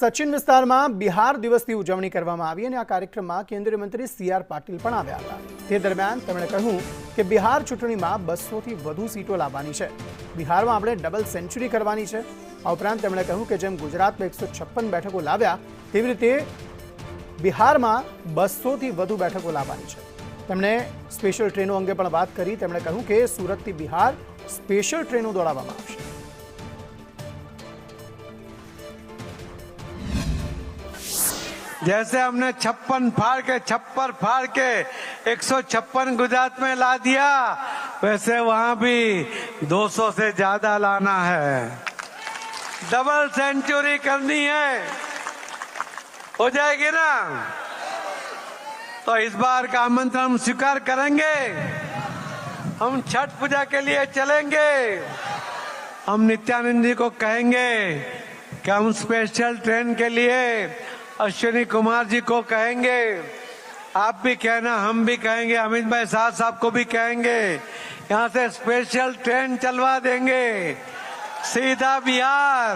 સચિન વિસ્તારમાં બિહાર દિવસની ઉજવણી કરવામાં આવી અને આ કાર્યક્રમમાં કેન્દ્રીય મંત્રી સી.આર. પાટીલ પણ આવ્યા હતા। તે દરમિયાન તેમણે કહ્યું કે બિહાર ચૂંટણીમાં 200થી વધુ સીટો લાવવાની છે। બિહારમાં આપણે ડબલ સેન્ચુરી કરવાની છે। આ ઉપરાંત તેમણે કહ્યું કે જેમ ગુજરાતમાં 156 બેઠકો લાવ્યા તેવી રીતે બિહારમાં 200થી વધુ બેઠકો લાવવાની છે। તેમણે સ્પેશિયલ ટ્રેનો અંગે પણ વાત કરી। તેમણે કહ્યું કે સુરતથી બિહાર સ્પેશિયલ ટ્રેનો દોડાવવામાં આવશે। जैसे हमने 56 फाड़ के 156 गुजरात में ला दिया, वैसे वहां भी 200 से ज्यादा लाना है। डबल सेंचुरी करनी है, हो जाएगी ना? तो इस बार का आमंत्रण हम स्वीकार करेंगे। हम छठ पूजा के लिए चलेंगे। हम नित्यानंद जी को कहेंगे कि हम स्पेशल ट्रेन के लिए अश्विनी कुमार जी को कहेंगे। आप भी कहना, हम भी कहेंगे, अमित भाई शाह साहब को भी कहेंगे। यहाँ से स्पेशल ट्रेन चलवा देंगे सीधा बिहार।